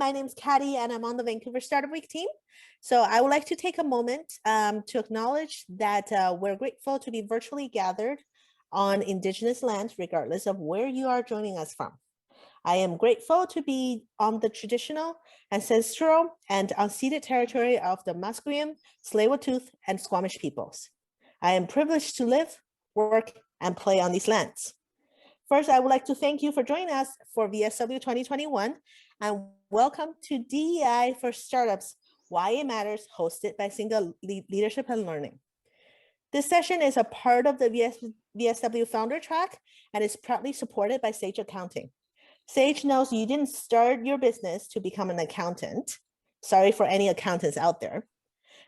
My name is Katty, and I'm on the Vancouver Startup Week team. So I would like to take a moment to acknowledge that we're grateful to be virtually gathered on Indigenous land, regardless of where you are joining us from. I am grateful to be on the traditional, ancestral, and unceded territory of the Musqueam, Tsleil-Waututh, and Squamish peoples. I am privileged to live, work, and play on these lands. First, I would like to thank you for joining us for VSW 2021, and welcome to DEI for Startups, Why It Matters, hosted by Cinga Leadership and Learning. This session is a part of the VSW Founder Track and is proudly supported by Sage Accounting. Sage knows you didn't start your business to become an accountant. Sorry for any accountants out there.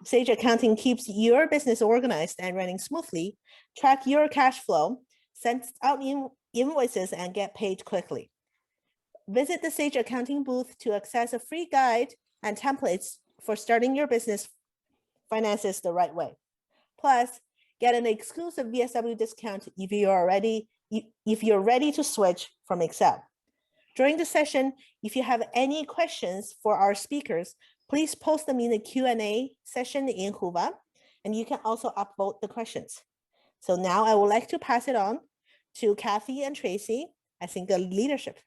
Sage Accounting keeps your business organized and running smoothly, track your cash flow, sends out invoices, and get paid quickly. Visit the Sage Accounting booth to access a free guide and templates for starting your business finances the right way. Plus, get an exclusive VSW discount if you're ready to switch from Excel. During the session, if you have any questions for our speakers, please post them in the Q&A session in Whova, and you can also upvote the questions. So now I would like to pass it on to Kathy and Tracy at Cinga Leadership.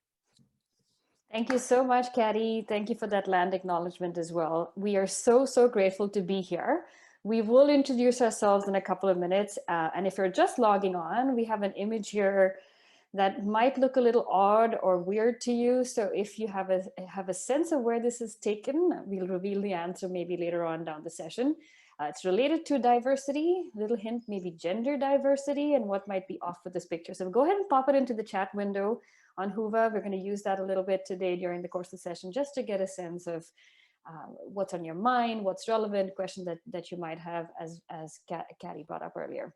Thank you so much, Katty. Thank you for that land acknowledgement as well. We are so grateful to be here. We will introduce ourselves in a couple of minutes. And if you're just logging on, we have an image here that might look a little odd or weird to you. So if you have a sense of where this is taken, we'll reveal the answer maybe later on down the session. It's related to diversity, little hint, maybe gender diversity and what might be off with this picture. So go ahead and pop it into the chat window on Whova. We're going to use that a little bit today during the course of the session, just to get a sense of what's on your mind, what's relevant, question that you might have, as Katty brought up earlier.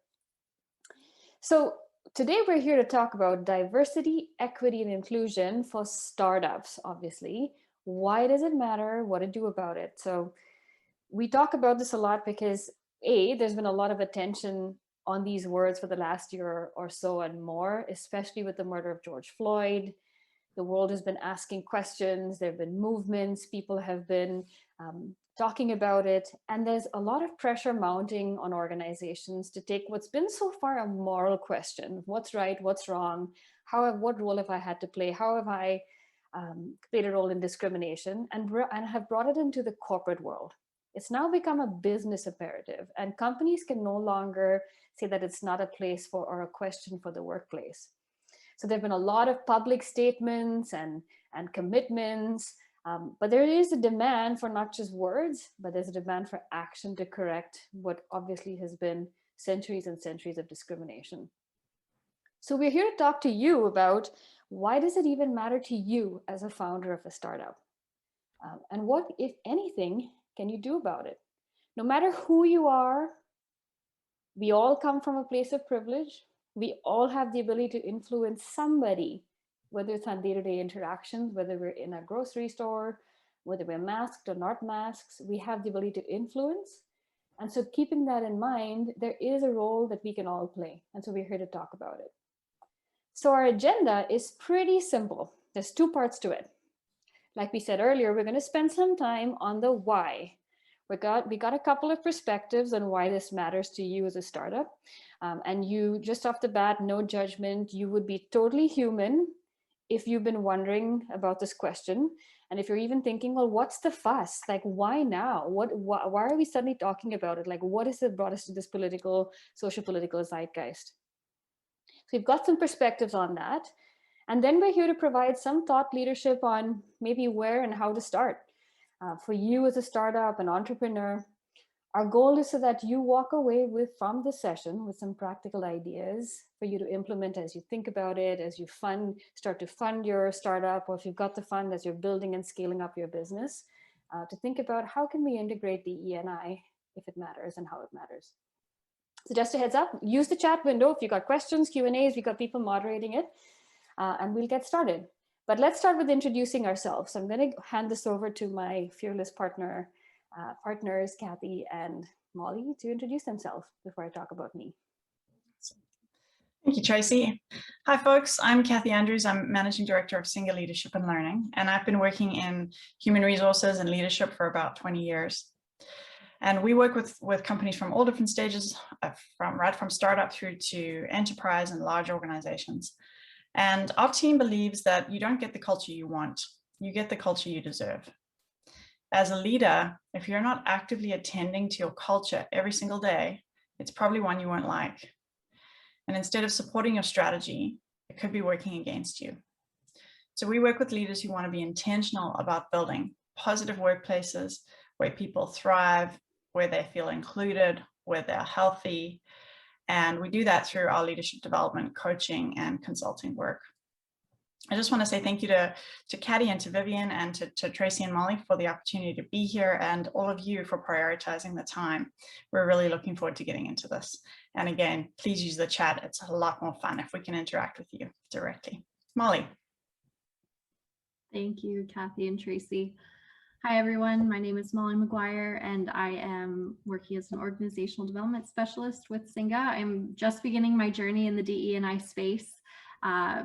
So today we're here to talk about diversity, equity, and inclusion for startups, obviously. Why does it matter? What to do about it? So we talk about this a lot because there's been a lot of attention on these words for the last year or so and more, especially with the murder of George Floyd. The world has been asking questions, there have been movements, people have been talking about it, and there's a lot of pressure mounting on organizations to take what's been so far a moral question: what's right, what's wrong, what role have I had to play, how have I played a role in discrimination, and have brought it into the corporate world. It's now become a business imperative, and companies can no longer say that it's not a place for or a question for the workplace. So there have been a lot of public statements and commitments, but there is a demand for not just words, but there's a demand for action to correct what obviously has been centuries and centuries of discrimination. So we're here to talk to you about why does it even matter to you as a founder of a startup? And what, if anything, can you do about it? No matter who you are, we all come from a place of privilege. We all have the ability to influence somebody, whether it's on day-to-day interactions, whether we're in a grocery store, whether we're masked or not masked, we have the ability to influence. And so keeping that in mind, there is a role that we can all play. And so we're here to talk about it. So our agenda is pretty simple. There's two parts to it. Like we said earlier, we're going to spend some time on the why. We got a couple of perspectives on why this matters to you as a startup. And you, just off the bat, no judgment, you would be totally human if you've been wondering about this question. And if you're even thinking, well, what's the fuss? Like, why now? Why are we suddenly talking about it? Like, what is it brought us to this social political zeitgeist? So we've got some perspectives on that. And then we're here to provide some thought leadership on maybe where and how to start. For you as a startup, an entrepreneur, our goal is so that you walk away from this session with some practical ideas for you to implement as you think about it, as you start to fund your startup, or if you've got the fund as you're building and scaling up your business, to think about how can we integrate the E&I if it matters and how it matters. So just a heads up, use the chat window. If you've got questions, Q&As, we've got people moderating it, and we'll get started. But let's start with introducing ourselves. So I'm going to hand this over to my fearless partners, Kathy and Molly, to introduce themselves before I talk about me. Thank you, Tracy. Hi, folks. I'm Kathy Andrews. I'm Managing Director of Cinga Leadership and Learning, and I've been working in human resources and leadership for about 20 years. And we work with companies from all different stages, right from startup through to enterprise and large organizations. And our team believes that you don't get the culture you want, you get the culture you deserve. As a leader, if you're not actively attending to your culture every single day, it's probably one you won't like. And instead of supporting your strategy, it could be working against you. So we work with leaders who want to be intentional about building positive workplaces where people thrive, where they feel included, where they're healthy. And we do that through our leadership development, coaching, and consulting work. I just want to say thank you to Katty and to Vivian and to Tracy and Molly for the opportunity to be here, and all of you for prioritizing the time. We're really looking forward to getting into this. And again, please use the chat. It's a lot more fun if we can interact with you directly. Molly. Thank you, Kathy and Tracy. Hi, everyone. My name is Molly McGuire, and I am working as an organizational development specialist with Cinga. I'm just beginning my journey in the DE&I space,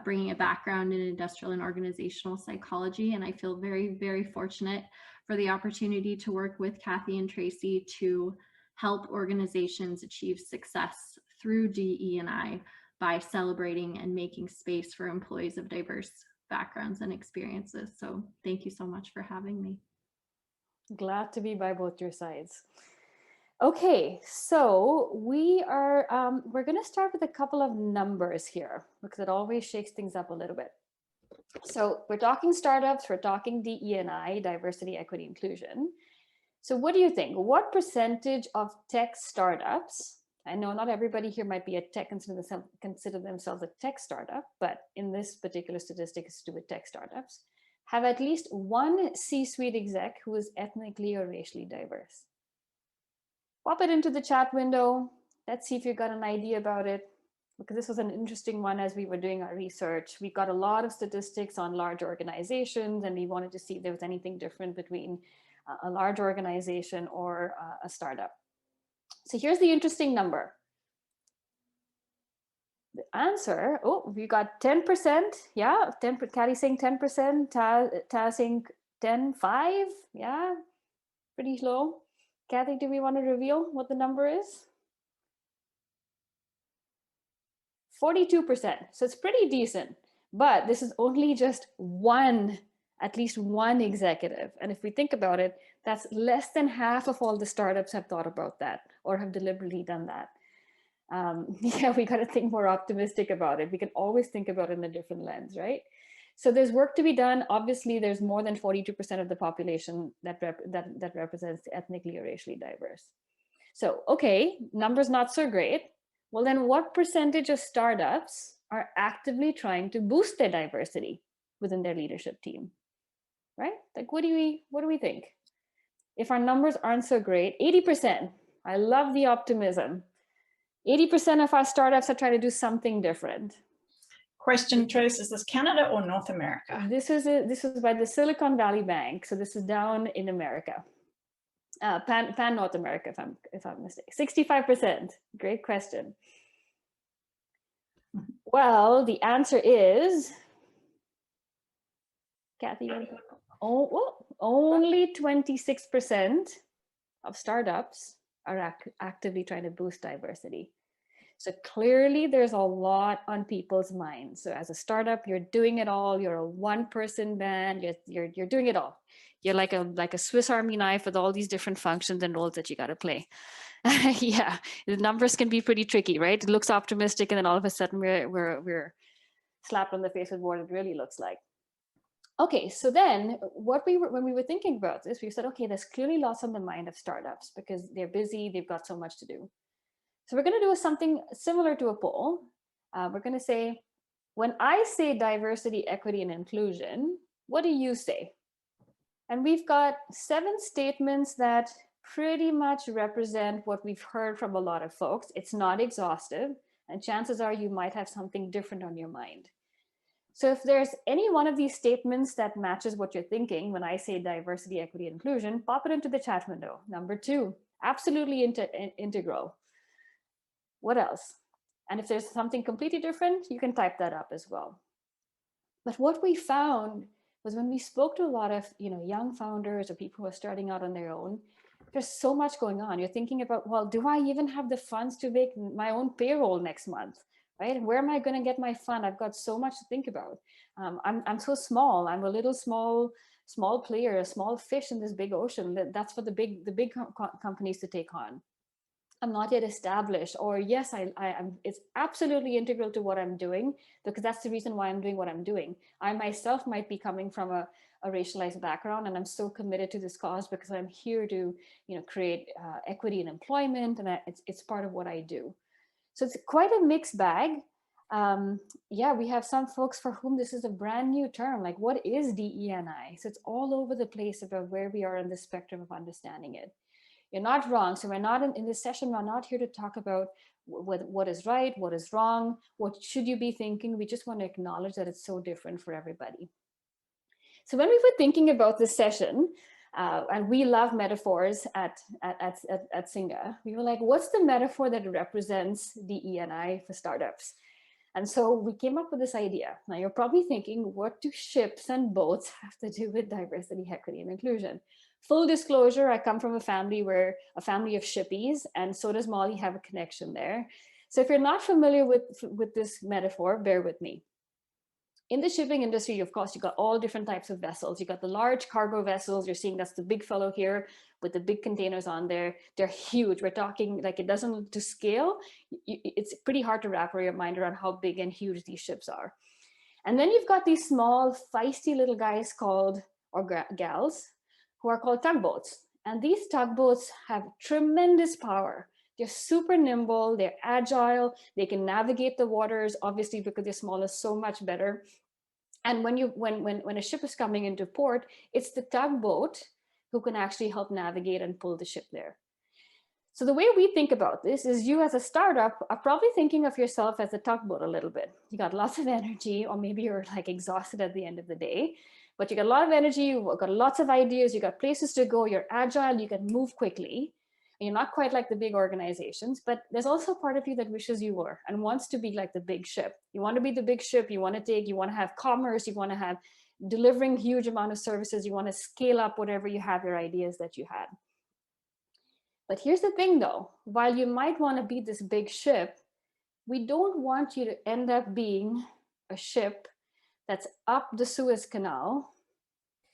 bringing a background in industrial and organizational psychology. And I feel very, very fortunate for the opportunity to work with Kathy and Tracy to help organizations achieve success through DE&I by celebrating and making space for employees of diverse backgrounds and experiences. So thank you so much for having me. Glad to be by both your sides. Okay, so we're going to start with a couple of numbers here because it always shakes things up a little bit. So we're talking startups, we're talking DE&I, diversity, equity, inclusion. So what do you think? What percentage of tech startups, I know not everybody here might be a tech, consider themselves a tech startup, but in this particular statistic is to do with tech startups, have at least one C-suite exec who is ethnically or racially diverse? Pop it into the chat window. Let's see if you got an idea about it, because this was an interesting one as we were doing our research. We got a lot of statistics on large organizations, and we wanted to see if there was anything different between a large organization or a startup. So here's the interesting number. The answer, oh, we got 10%. Yeah, 10, Katty saying 10%, Taz saying 10.5. Yeah, pretty low. Kathy, do we want to reveal what the number is? 42%. So it's pretty decent, but this is only just at least one executive. And if we think about it, that's less than half of all the startups have thought about that or have deliberately done that. Yeah, we got to think more optimistic about it. We can always think about it in a different lens, right? So there's work to be done. Obviously, there's more than 42% of the population that represents ethnically or racially diverse. So, okay, numbers not so great. Well, then what percentage of startups are actively trying to boost their diversity within their leadership team, right? Like, what do we think? If our numbers aren't so great, 80%, I love the optimism. 80% of our startups are trying to do something different. Question, Trace, is this Canada or North America? This is by the Silicon Valley Bank. So this is down in America. Pan North America, if I'm mistaken. 65%. Great question. Well, the answer is, Kathy, only 26% of startups are actively trying to boost diversity. So clearly there's a lot on people's minds. So as a startup, you're doing it all. You're a one-person band. You're doing it all. You're like a Swiss Army knife with all these different functions and roles that you got to play. Yeah, the numbers can be pretty tricky, right? It looks optimistic, and then all of a sudden we're slapped on the face with what it really looks like. Okay, so then when we were thinking about this, we said, okay, there's clearly lots on the mind of startups because they're busy, they've got so much to do. So we're going to do something similar to a poll. We're going to say, when I say diversity, equity, and inclusion, what do you say? And we've got 7 statements that pretty much represent what we've heard from a lot of folks. It's not exhaustive, and chances are you might have something different on your mind. So if there's any one of these statements that matches what you're thinking when I say diversity, equity, inclusion, pop it into the chat window. Number 2, absolutely integral. What else? And if there's something completely different, you can type that up as well. But what we found was when we spoke to a lot of young founders or people who are starting out on their own, there's so much going on. You're thinking about, well, do I even have the funds to make my own payroll next month? Right? Where am I going to get my fund? I've got so much to think about. I'm so small. I'm a little small player, a small fish in this big ocean. That's for the big companies to take on. I'm not yet established, or yes, it's absolutely integral to what I'm doing, because that's the reason why I'm doing what I'm doing. I myself might be coming from a racialized background, and I'm so committed to this cause because I'm here to, create equity in employment, and it's part of what I do. So it's quite a mixed bag. Yeah, we have some folks for whom this is a brand new term, like what is DE&I? So it's all over the place about where we are in the spectrum of understanding it. You're not wrong. So we're not in this session, we're not here to talk about what is right, what is wrong, what should you be thinking. We just want to acknowledge that it's so different for everybody. So when we were thinking about this session, and we love metaphors at Cinga, we were like, what's the metaphor that represents DE&I for startups? And so we came up with this idea. Now you're probably thinking, what do ships and boats have to do with diversity, equity, and inclusion? Full disclosure, I come from a family of shippies, and so does Molly have a connection there. So if you're not familiar with this metaphor, bear with me. In the shipping industry, of course, you got all different types of vessels. You got the large cargo vessels. You're seeing that's the big fellow here with the big containers on there. They're huge. We're talking like it doesn't to scale. It's pretty hard to wrap your mind around how big and huge these ships are. And then you've got these small, feisty little guys called, or gals, who are called tugboats. And these tugboats have tremendous power. They're super nimble, they're agile, they can navigate the waters, obviously because they're smaller, so much better. And when a ship is coming into port, it's the tugboat who can actually help navigate and pull the ship there. So the way we think about this is you as a startup are probably thinking of yourself as a tugboat a little bit. You got lots of energy, or maybe you're like exhausted at the end of the day, but you got a lot of energy, you've got lots of ideas, you got places to go, you're agile, you can move quickly. And you're not quite like the big organizations, but there's also part of you that wishes you were and wants to be like the big ship. You want to be the big ship, you want to have commerce, you want to have delivering huge amount of services, you want to scale up whatever you have, your ideas that you had. But here's the thing though, while you might want to be this big ship, we don't want you to end up being a ship that's up the Suez Canal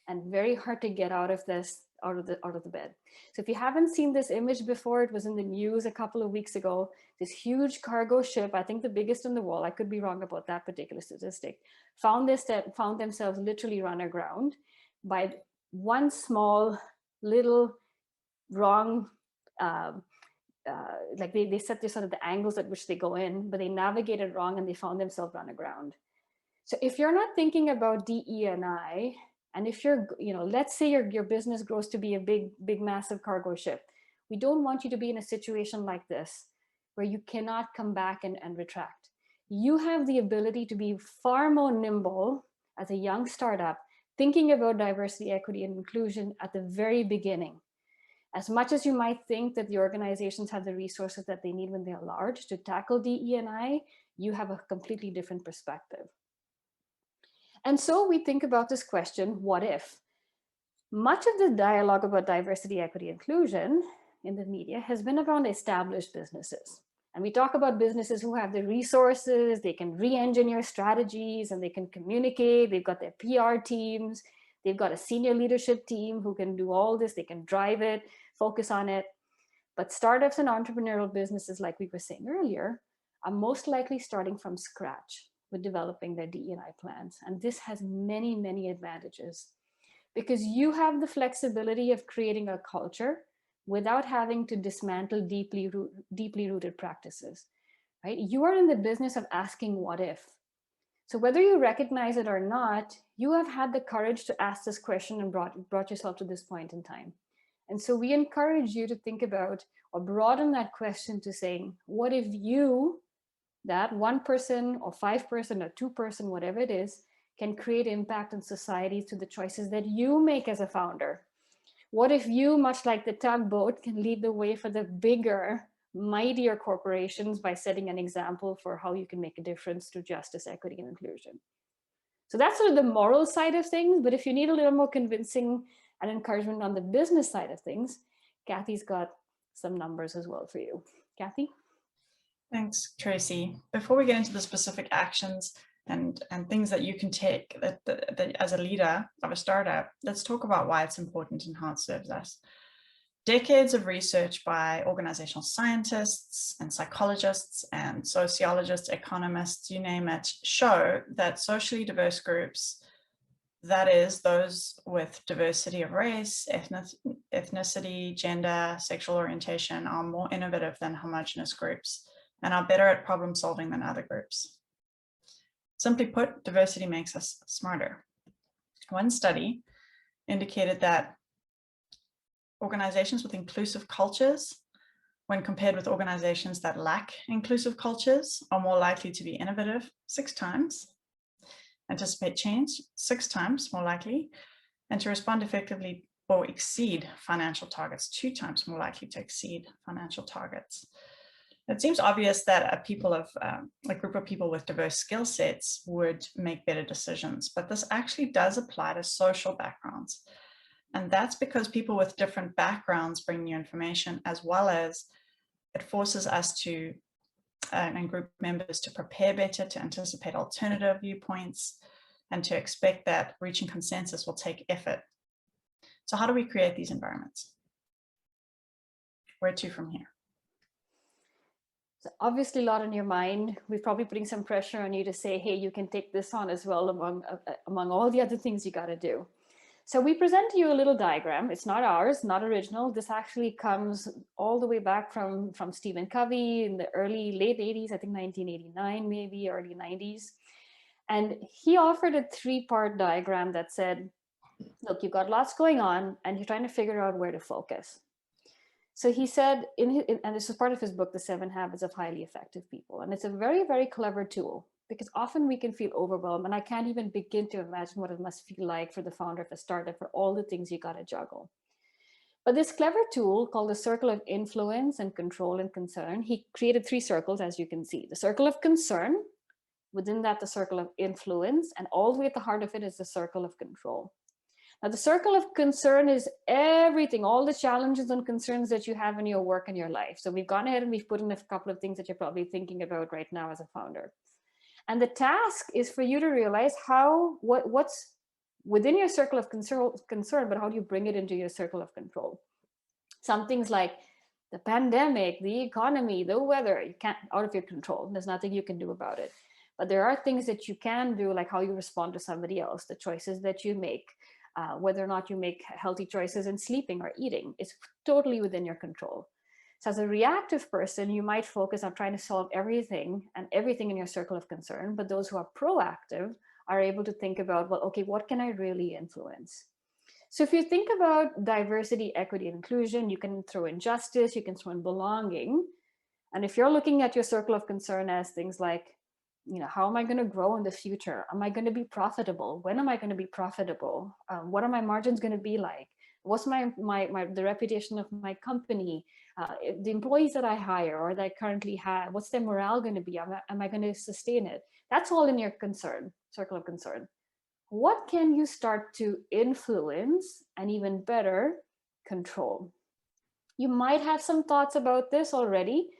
and very hard to get out of the bed. So if you haven't seen this image before, it was in the news a couple of weeks ago. This huge cargo ship, I think the biggest in the world, I could be wrong about that particular statistic, found themselves literally run aground by one small little wrong, like they set this sort of the angles at which they go in, but they navigated wrong and they found themselves run aground. So if you're not thinking about DE&I, and if you're, let's say your business grows to be a big, massive cargo ship, we don't want you to be in a situation like this where you cannot come back and retract. You have the ability to be far more nimble as a young startup, thinking about diversity, equity, and inclusion at the very beginning. As much as you might think that the organizations have the resources that they need when they're large to tackle DE&I, you have a completely different perspective. And so we think about this question, what if? Much of the dialogue about diversity, equity, inclusion in the media has been around established businesses. And we talk about businesses who have the resources, they can re-engineer strategies, and they can communicate, they've got their PR teams, they've got a senior leadership team who can do all this, they can drive it, focus on it. But startups and entrepreneurial businesses, like we were saying earlier, are most likely starting from scratch with developing their DE&I plans. And this has many, many advantages because you have the flexibility of creating a culture without having to dismantle deeply rooted practices, right? You are in the business of asking what if. So whether you recognize it or not, you have had the courage to ask this question and brought yourself to this point in time. And so we encourage you to think about or broaden that question to saying, what if you, that one person or 5 person or 2 person, whatever it is, can create impact in society through the choices that you make as a founder? What if you, much like the tugboat, can lead the way for the bigger, mightier corporations by setting an example for how you can make a difference to justice, equity, and inclusion. So that's sort of the moral side of things. But if you need a little more convincing and encouragement on the business side of things, Kathy's got some numbers as well for you. Kathy? Thanks, Tracy. Before we get into the specific actions and things that you can take that as a leader of a startup, let's talk about why it's important and how it serves us. Decades of research by organizational scientists and psychologists and sociologists, economists, you name it, show that socially diverse groups, that is, those with diversity of race, ethnicity, gender, sexual orientation, are more innovative than homogenous groups and are better at problem solving than other groups. Simply put, diversity makes us smarter. One study indicated that organizations with inclusive cultures, when compared with organizations that lack inclusive cultures, are more likely to be innovative 6 times, anticipate change 6 times more likely, and to respond effectively or exceed financial targets 2 times more likely to exceed financial targets. It seems obvious that a group of people with diverse skill sets would make better decisions, but this actually does apply to social backgrounds. And that's because people with different backgrounds bring new information, as well as it forces us to, and group members, to prepare better, to anticipate alternative viewpoints, and to expect that reaching consensus will take effort. So how do we create these environments? Where to from here? So obviously a lot on your mind. We're probably putting some pressure on you to say, hey, you can take this on as well among all the other things you got to do. So we present to you a little diagram. It's not ours, not original. This actually comes all the way back from Stephen Covey in the late 80s, I think 1989, maybe early 90s. And he offered a 3-part diagram that said, look, you've got lots going on and you're trying to figure out where to focus. So he said, and this is part of his book, The 7 Habits of Highly Effective People. And it's a very, very clever tool, because often we can feel overwhelmed, and I can't even begin to imagine what it must feel like for the founder of a startup, for all the things you got to juggle. But this clever tool called the circle of influence and control and concern, he created 3 circles, as you can see. The circle of concern, within that, the circle of influence, and all the way at the heart of it is the circle of control. Now, the circle of concern is everything, all the challenges and concerns that you have in your work and your life. So we've gone ahead and we've put in a couple of things that you're probably thinking about right now as a founder. And the task is for you to realize what's within your circle of concern, but how do you bring it into your circle of control? Some things like the pandemic, the economy, the weather, you can't, out of your control. There's nothing you can do about it. But there are things that you can do, like how you respond to somebody else, the choices that you make, whether or not you make healthy choices in sleeping or eating. It's totally within your control. So as a reactive person, you might focus on trying to solve everything in your circle of concern. But those who are proactive are able to think about, well, okay, what can I really influence? So if you think about diversity, equity, and inclusion, you can throw in justice, you can throw in belonging. And if you're looking at your circle of concern as things like, how am I going to grow in the future? Am I going to be profitable? When am I going to be profitable? What are my margins going to be like? What's the reputation of my company? The employees that I hire or that I currently have, what's their morale going to be? Am I going to sustain it? That's all in your circle of concern. What can you start to influence and, even better, control? You might have some thoughts about this already.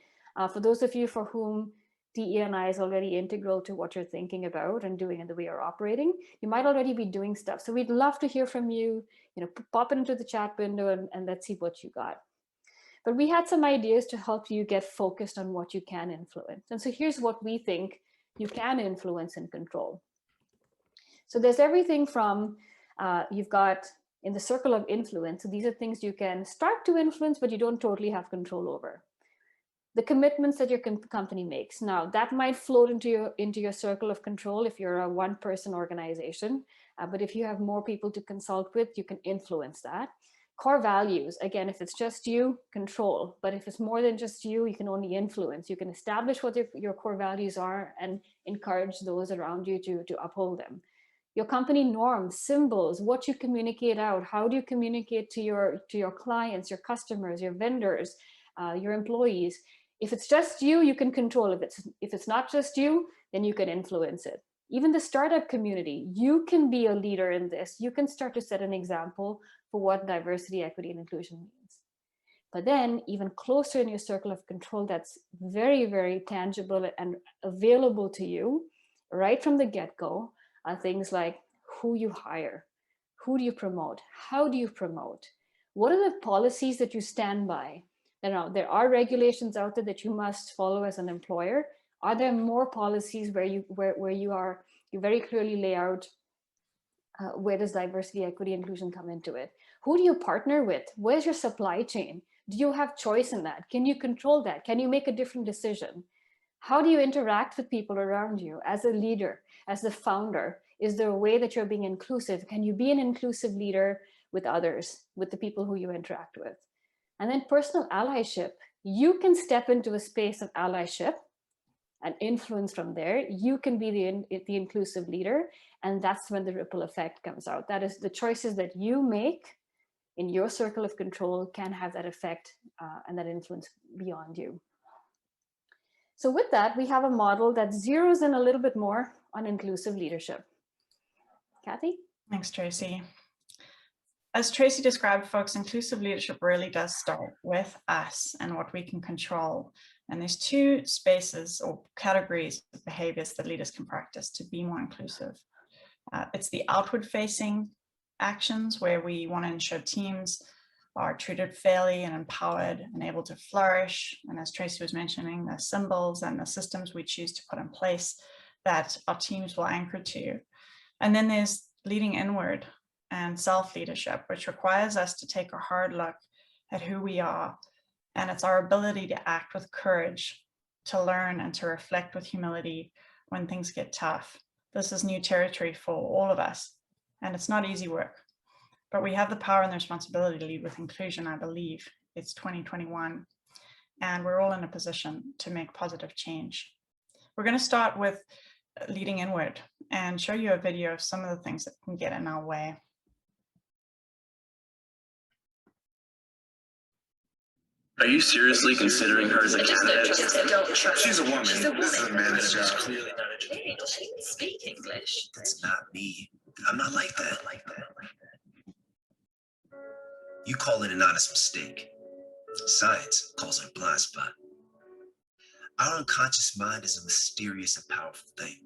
For those of you for whom DE&I is already integral to what you're thinking about and doing and the way you're operating, you might already be doing stuff. So we'd love to hear from you, pop it into the chat window and let's see what you got. But we had some ideas to help you get focused on what you can influence. And so here's what we think you can influence and control. So there's everything from, you've got in the circle of influence, so these are things you can start to influence, but you don't totally have control over. The commitments that your company makes. Now, that might float into your circle of control if you're a one-person organization, but if you have more people to consult with, you can influence that. Core values, again, if it's just you, control. But if it's more than just you, you can only influence. You can establish what your core values are and encourage those around you to uphold them. Your company norms, symbols, what you communicate out, how do you communicate to your clients, your customers, your vendors, your employees. If it's just you, you can control it. If it's not just you, then you can influence it. Even the startup community, you can be a leader in this. You can start to set an example for what diversity, equity, and inclusion means. But then even closer in your circle of control that's very, very tangible and available to you right from the get-go are things like who you hire, who do you promote, how do you promote, what are the policies that you stand by? There are regulations out there that you must follow as an employer. Are there more policies where you very clearly lay out where does diversity, equity, inclusion come into it? Who do you partner with? Where's your supply chain? Do you have choice in that? Can you control that? Can you make a different decision? How do you interact with people around you as a leader, as the founder? Is there a way that you're being inclusive? Can you be an inclusive leader with others, with the people who you interact with? And then personal allyship. You can step into a space of allyship and influence from there. You can be the inclusive leader, and that's when the ripple effect comes out. That is, the choices that you make in your circle of control can have that effect and that influence beyond you. So with that, we have a model that zeroes in a little bit more on inclusive leadership. Kathy? Thanks, Tracy. As Tracy described, folks, inclusive leadership really does start with us and what we can control. And there's two spaces or categories of behaviors that leaders can practice to be more inclusive. It's the outward facing actions where we want to ensure teams are treated fairly and empowered and able to flourish. And as Tracy was mentioning, the symbols and the systems we choose to put in place that our teams will anchor to. And then there's leading inward and self-leadership, which requires us to take a hard look at who we are. And it's our ability to act with courage, to learn and to reflect with humility when things get tough. This is new territory for all of us, and it's not easy work. But we have the power and the responsibility to lead with inclusion, I believe. It's 2021, and we're all in a position to make positive change. We're going to start with leading inward and show you a video of some of the things that can get in our way. Are you seriously considering her as a candidate? She's a woman. She's a woman. This is a man's job. Clearly not educated. She can speak English. That's not me. I'm not like that. You call it an honest mistake. Science calls it a blind spot. Our unconscious mind is a mysterious and powerful thing.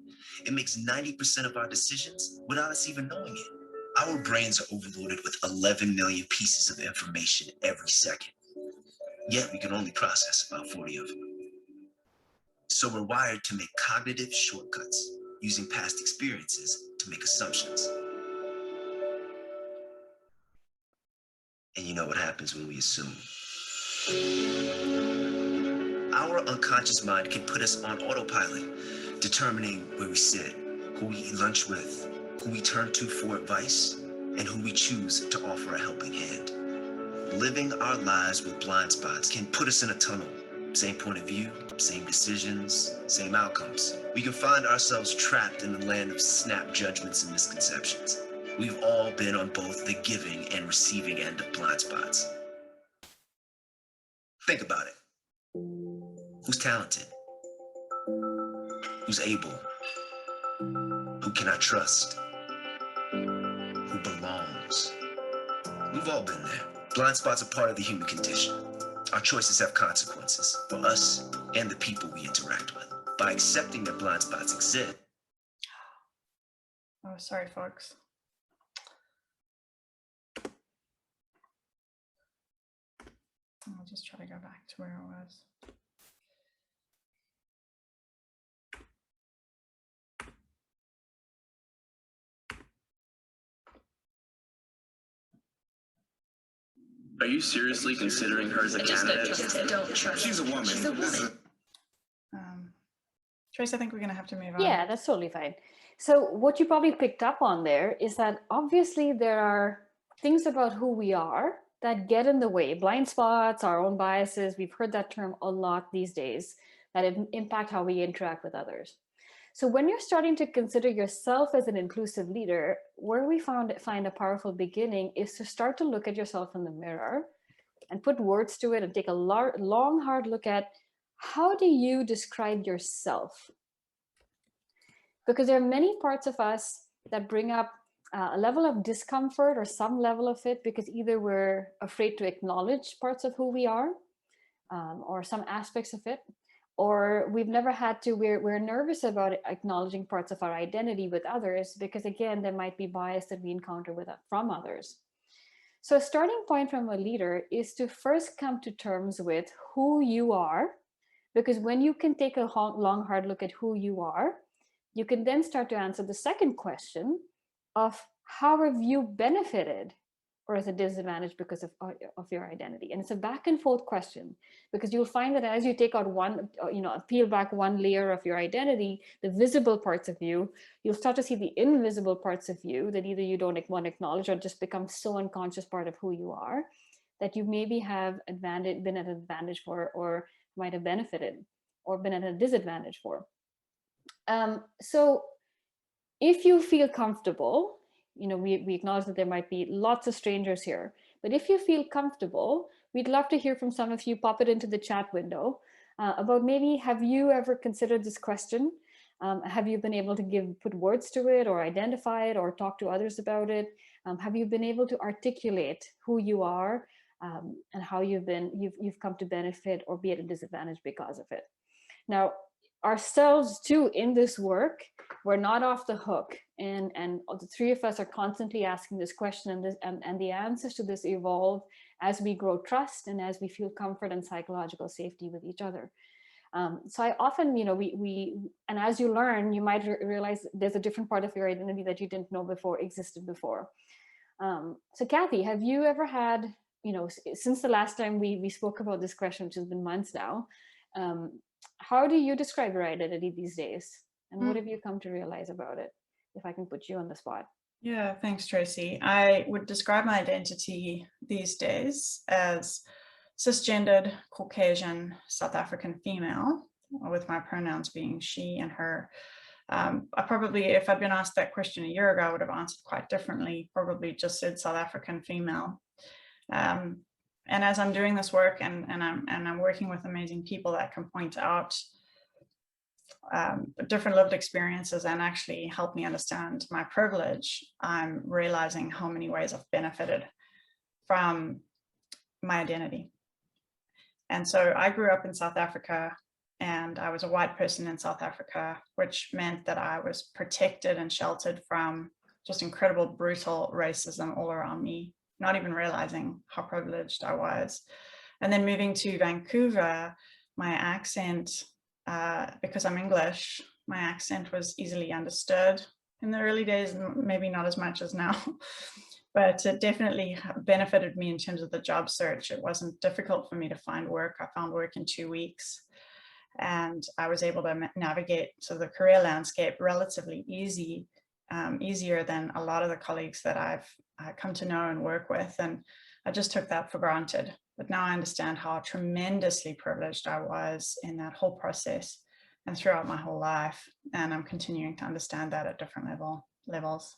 It makes 90% of our decisions without us even knowing it. Our brains are overloaded with 11 million pieces of information every second. Yet we can only process about 40 of them. So we're wired to make cognitive shortcuts, using past experiences to make assumptions. And you know what happens when we assume? Our unconscious mind can put us on autopilot, determining where we sit, who we eat lunch with, who we turn to for advice, and who we choose to offer a helping hand. Living our lives with blind spots can put us in a tunnel. Same point of view, same decisions, same outcomes. We can find ourselves trapped in the land of snap judgments and misconceptions. We've all been on both the giving and receiving end of blind spots. Think about it. Who's talented? Who's able? Who can I trust? Who belongs? We've all been there. Blind spots are part of the human condition. Our choices have consequences for us and the people we interact with. By accepting that blind spots exist. Oh, sorry, folks. I'll just try to go back to where I was. Are you seriously considering her as a candidate? She's a woman. She's a woman. Trace, I think we're going to have to move on. Yeah, that's totally fine. So what you probably picked up on there is that obviously there are things about who we are that get in the way. Blind spots, our own biases, we've heard that term a lot these days, that impact how we interact with others. So when you're starting to consider yourself as an inclusive leader, where we find a powerful beginning is to start to look at yourself in the mirror and put words to it and take a long, hard look at how do you describe yourself? Because there are many parts of us that bring up a level of discomfort or some level of it, because either we're afraid to acknowledge parts of who we are, or some aspects of it, or we've never had to, we're nervous about acknowledging parts of our identity with others, because again, there might be bias that we encounter from others. So a starting point from a leader is to first come to terms with who you are, because when you can take a long, hard look at who you are, you can then start to answer the second question of how have you benefited or is a disadvantage because of your identity. And it's a back and forth question, because you'll find that as you take out one, peel back one layer of your identity, the visible parts of you, you'll start to see the invisible parts of you that either you don't want to acknowledge or just become so unconscious part of who you are, that you maybe have been at an advantage for, or might have benefited or been at a disadvantage for. So if you feel comfortable, we acknowledge that there might be lots of strangers here, but if you feel comfortable, we'd love to hear from some of you. Pop it into the chat window about maybe, have you ever considered this question? Have you been able to put words to it, or identify it, or talk to others about it? Have you been able to articulate who you are, and how you've come to benefit or be at a disadvantage because of it? Now, ourselves too in this work, we're not off the hook, and the three of us are constantly asking this question, and the answers to this evolve as we grow trust and as we feel comfort and psychological safety with each other. So I often, and as you learn, you might realize there's a different part of your identity that you didn't know existed before. So Kathy, have you ever had, since the last time we spoke about this question, which has been months now, how do you describe your identity these days? And what have you come to realize about it? If I can put you on the spot. Yeah, thanks, Tracy. I would describe my identity these days as cisgendered, Caucasian, South African female, with my pronouns being she and her. I probably, if I'd been asked that question a year ago, I would have answered quite differently, probably just said South African female. And as I'm doing this work and I'm working with amazing people that can point out different lived experiences and actually help me understand my privilege, I'm realizing how many ways I've benefited from my identity. And so I grew up in South Africa, and I was a white person in South Africa, which meant that I was protected and sheltered from just incredible, brutal racism all around me, not even realizing how privileged I was. And then moving to Vancouver, my accent, because I'm English, my accent was easily understood in the early days, maybe not as much as now, but it definitely benefited me in terms of the job search. It wasn't difficult for me to find work. I found work in 2 weeks, and I was able to navigate the career landscape relatively easier than a lot of the colleagues that I've come to know and work with. And I just took that for granted. But now I understand how tremendously privileged I was in that whole process and throughout my whole life. And I'm continuing to understand that at different levels.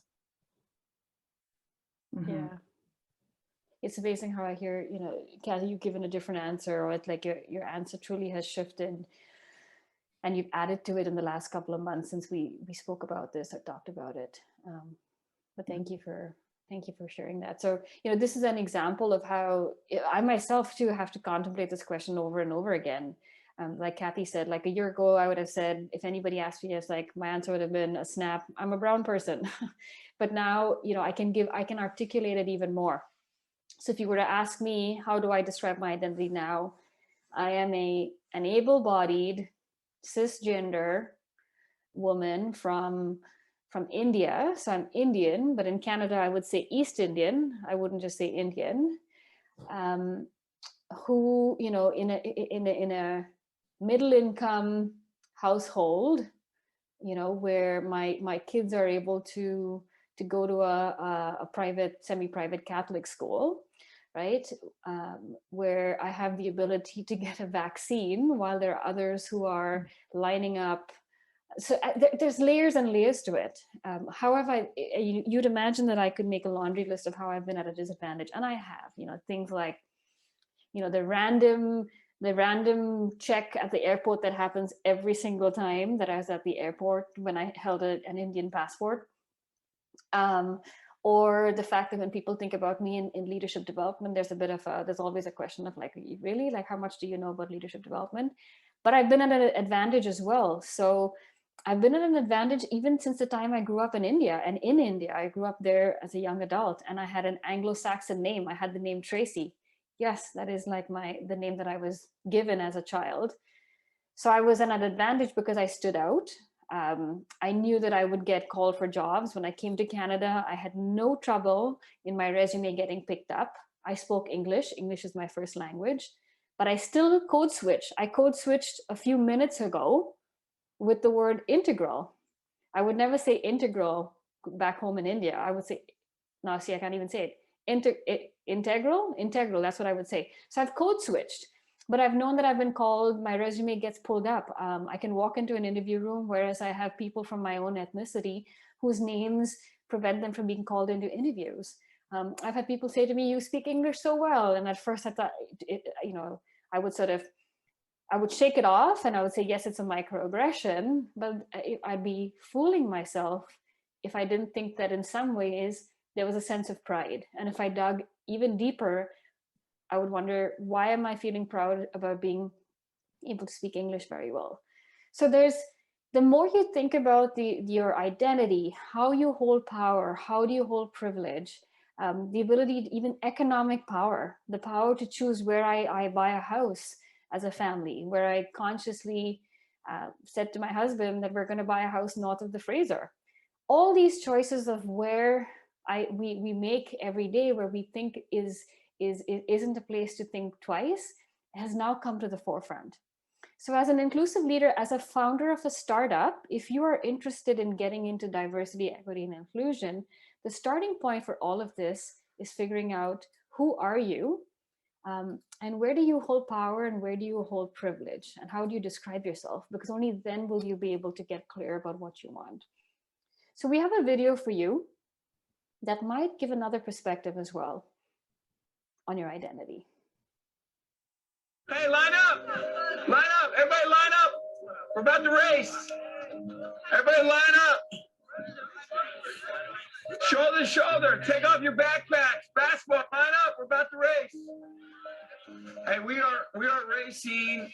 Mm-hmm. Yeah. It's amazing how I hear, Kathy, you've given a different answer, or it's like your answer truly has shifted, and you've added to it in the last couple of months since we spoke about this or talked about it. But thank you for sharing that. So, this is an example of how I myself too have to contemplate this question over and over again. Like Kathy said, like a year ago, I would have said, if anybody asked me, my answer would have been a snap, I'm a brown person. But now, I can articulate it even more. So if you were to ask me, how do I describe my identity now? I am an able-bodied, cisgender woman from India. So I'm Indian, but in Canada, I would say East Indian. I wouldn't just say Indian. Who, in a middle-income household, where my kids are able to go to a private, semi-private Catholic school, right? Where I have the ability to get a vaccine while there are others who are lining up. So there's layers and layers to it. However, you'd imagine that I could make a laundry list of how I've been at a disadvantage. And I have, things like, the random the random check at the airport that happens every single time that I was at the airport when I held an Indian passport. Or the fact that when people think about me in leadership development, there's always a question of like, really, like, how much do you know about leadership development? But I've been at an advantage as well. So I've been at an advantage even since the time I grew up in India. And in India, I grew up there as a young adult, and I had an Anglo-Saxon name. I had the name Tracy. Yes, that is like the name that I was given as a child. So I was at an advantage because I stood out. I knew that I would get called for jobs. When I came to Canada, I had no trouble in my resume getting picked up. I spoke English. English is my first language, but I still code switched. I code switched a few minutes ago with the word integral. I would never say integral back home in India. I would say, no, see, I can't even say it. Integral, that's what I would say. So I've code switched. But I've known that I've been called, my resume gets pulled up. I can walk into an interview room, whereas I have people from my own ethnicity whose names prevent them from being called into interviews. I've had people say to me, you speak English so well. And at first I thought, I would shake it off and I would say, yes, it's a microaggression, but I'd be fooling myself if I didn't think that in some ways there was a sense of pride. And if I dug even deeper, I would wonder, why am I feeling proud about being able to speak English very well? So the more you think about your identity, how you hold power, how do you hold privilege, the ability, even economic power, the power to choose where I buy a house as a family, where I consciously said to my husband that we're going to buy a house north of the Fraser. All these choices of where we make every day, where we think isn't a place to think twice, has now come to the forefront. So as an inclusive leader, as a founder of a startup, if you are interested in getting into diversity, equity, and inclusion, the starting point for all of this is figuring out, who are you? And where do you hold power, and where do you hold privilege? And how do you describe yourself? Because only then will you be able to get clear about what you want. So we have a video for you that might give another perspective as well on your identity. Hey, line up! Line up! Everybody line up! We're about to race! Everybody line up! Shoulder to shoulder, take off your backpacks. Basketball, line up, we're about to race. Hey, we are racing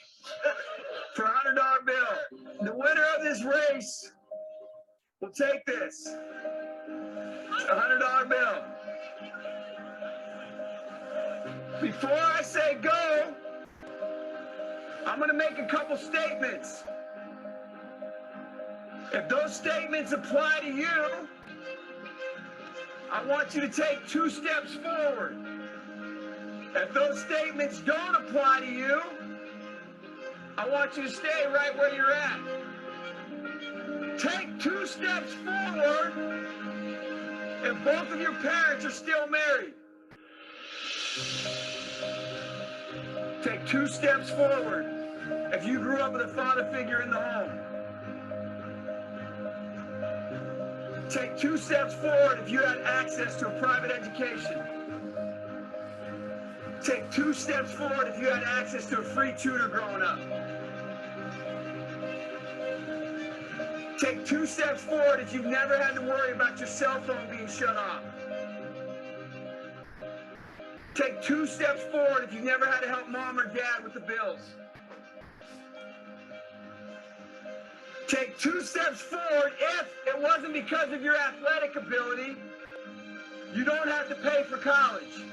for a $100 bill. The winner of this race will take this. A $100 bill. Before I say go, I'm going to make a couple statements. If those statements apply to you, I want you to take 2 steps forward. If those statements don't apply to you, I want you to stay right where you're at. Take 2 steps forward if both of your parents are still married. Take 2 steps forward if you grew up with a father figure in the home. Take 2 steps forward if you had access to a private education. Take 2 steps forward if you had access to a free tutor growing up. Take 2 steps forward if you've never had to worry about your cell phone being shut off. Take 2 steps forward if you've never had to help mom or dad with the bills. Take 2 steps forward if it wasn't because of your athletic ability, you don't have to pay for college.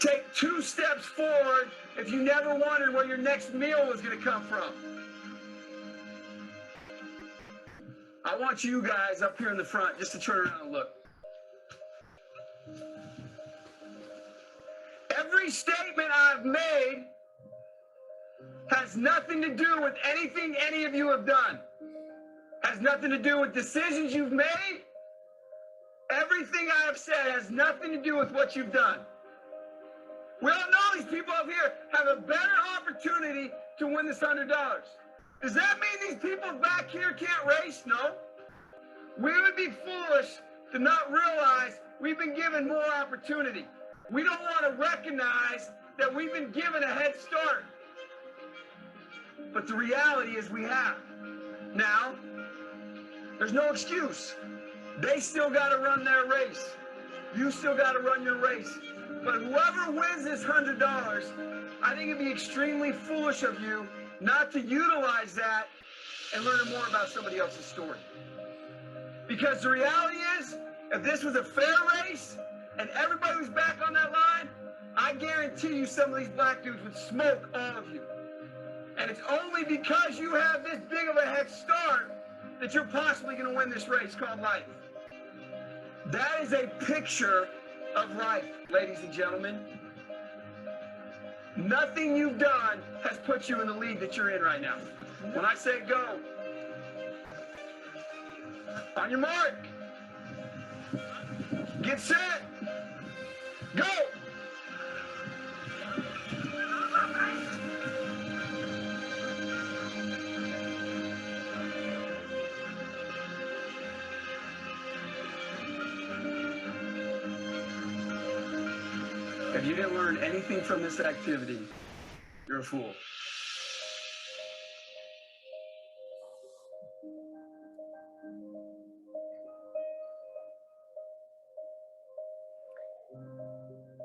Take 2 steps forward if you never wondered where your next meal was going to come from. I want you guys up here in the front just to turn around and look. Every statement I've made has nothing to do with anything any of you have done. Has nothing to do with decisions you've made. Everything I have said has nothing to do with what you've done. We all know these people up here have a better opportunity to win this $100. Does that mean these people back here can't race? No. We would be foolish to not realize we've been given more opportunity. We don't want to recognize that we've been given a head start. But the reality is we have. Now, there's no excuse. They still got to run their race. You still got to run your race. But whoever wins this $100, I think it'd be extremely foolish of you not to utilize that and learn more about somebody else's story. Because the reality is, if this was a fair race and everybody was back on that line, I guarantee you some of these black dudes would smoke all of you. And it's only because you have this big of a head start that you're possibly going to win this race called life. That is a picture of life, ladies and gentlemen. Nothing you've done has put you in the league that you're in right now. When I say go, on your mark, get set, go! If you didn't learn anything from this activity, you're a fool.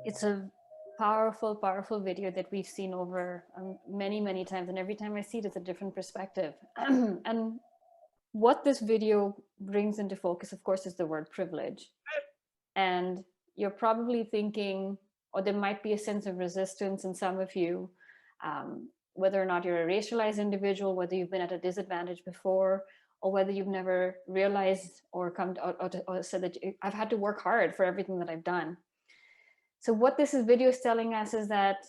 It's a powerful, powerful video that we've seen over many, many times. And every time I see it, it's a different perspective. And what this video brings into focus, of course, is the word privilege. And you're probably thinking, or there might be a sense of resistance in some of you, whether or not you're a racialized individual, whether you've been at a disadvantage before, or whether you've never realized or come to, or said that I've had to work hard for everything that I've done. So what this video is telling us is that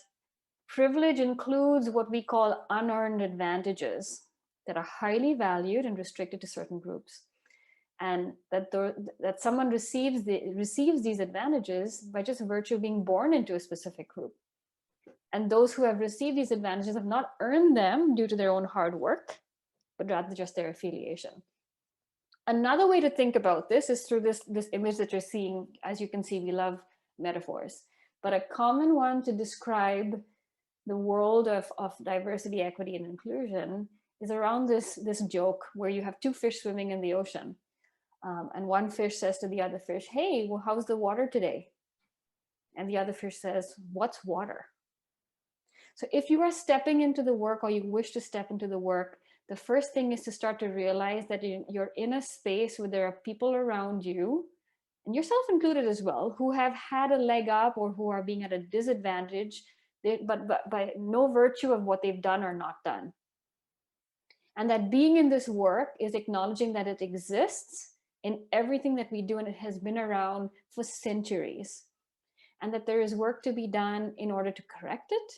privilege includes what we call unearned advantages that are highly valued and restricted to certain groups. And that someone receives these advantages by just virtue of being born into a specific group. And those who have received these advantages have not earned them due to their own hard work, but rather just their affiliation. Another way to think about this is through this image that you're seeing. As you can see, we love metaphors, but a common one to describe the world of diversity, equity, and inclusion is around this joke where you have two fish swimming in the ocean. And one fish says to the other fish, hey, well, how's the water today? And the other fish says, what's water? So if you are stepping into the work, or you wish to step into the work, the first thing is to start to realize that you're in a space where there are people around you, and yourself included as well, who have had a leg up or who are being at a disadvantage, but by no virtue of what they've done or not done. And that being in this work is acknowledging that it exists in everything that we do, and it has been around for centuries, and that there is work to be done in order to correct it.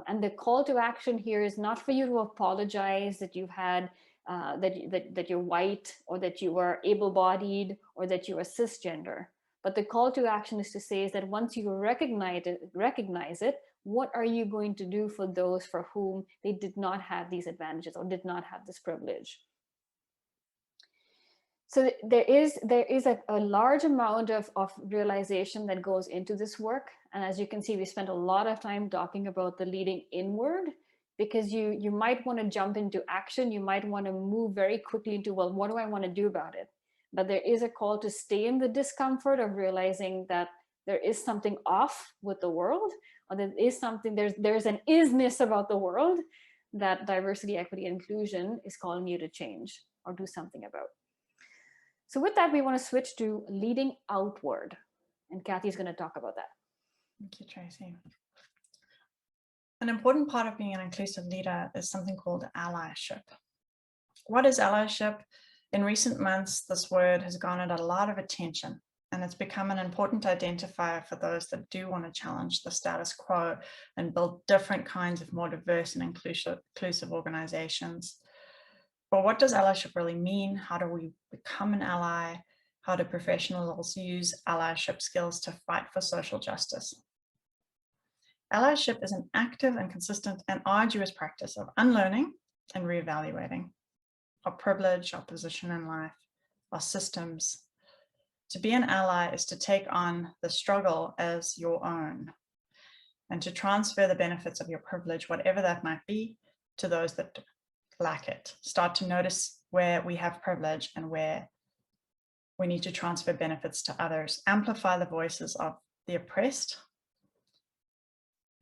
And the call to action here is not for you to apologize that you've had that you're white, or that you are able-bodied, or that you are cisgender. But the call to action is to say is that once you recognize it, what are you going to do for those for whom they did not have these advantages or did not have this privilege? So there is a large amount of realization that goes into this work. And as you can see, we spent a lot of time talking about the leading inward, because you might want to jump into action. You might want to move very quickly into, well, what do I want to do about it? But there is a call to stay in the discomfort of realizing that there is something off with the world, or there is something, there's an isness about the world that diversity, equity, and inclusion is calling you to change or do something about. So with that, we want to switch to leading outward. And Kathy's going to talk about that. Thank you, Tracy. An important part of being an inclusive leader is something called allyship. What is allyship? In recent months, this word has garnered a lot of attention, and it's become an important identifier for those that do want to challenge the status quo and build different kinds of more diverse and inclusive organizations. But what does allyship really mean? How do we become an ally? How do professionals use allyship skills to fight for social justice? Allyship is an active and consistent and arduous practice of unlearning and reevaluating our privilege, our position in life, our systems. To be an ally is to take on the struggle as your own. and to transfer the benefits of your privilege, whatever that might be, to those that lack it. Start to notice where we have privilege and where we need to transfer benefits to others. Amplify the voices of the oppressed,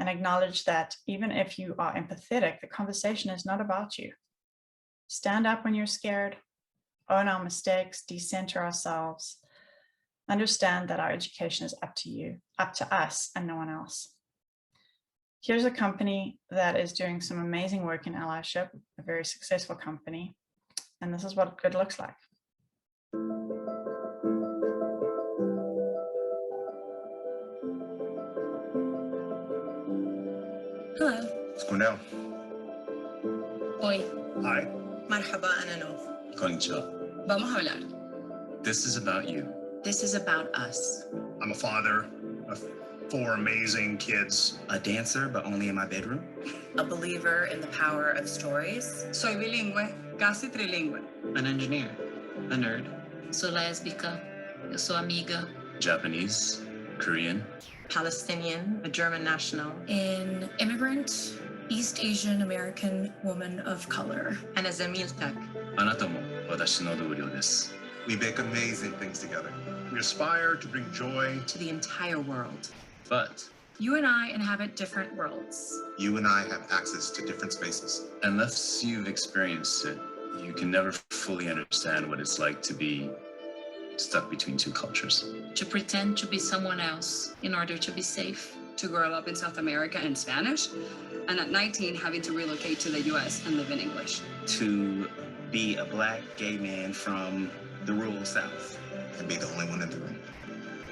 and acknowledge that even if you are empathetic, the conversation is not about you. Stand up when you're scared, own our mistakes, decenter ourselves, understand that our education is up to you, up to us and no one else. Here's a company that is doing some amazing work in allyship, a very successful company, and this is what good looks like. Hello. What's going down? Oi. Hi. مرحبا أنا نوف. Konnichiwa. Vamos a hablar. This is about you. This is about us. I'm a father of 4 amazing kids. A dancer, but only in my bedroom. A believer in the power of stories. Soy bilingüe, casi trilingüe. An engineer. A nerd. Sou lésbica. Eu sou amiga. Japanese, Korean, Palestinian, a German national. An immigrant, East Asian American woman of color. And a Zamiltak. あなたも私の同僚です。 We make amazing things together. We aspire to bring joy To the entire world. But You and I inhabit different worlds. You and I have access to different spaces. unless you've experienced it, you can never fully understand what it's like to be stuck between 2 cultures. To pretend to be someone else in order to be safe. To grow up in South America in Spanish, and at 19 having to relocate to the US and live in English. To be a Black gay man from the rural South. And be the only one in the room.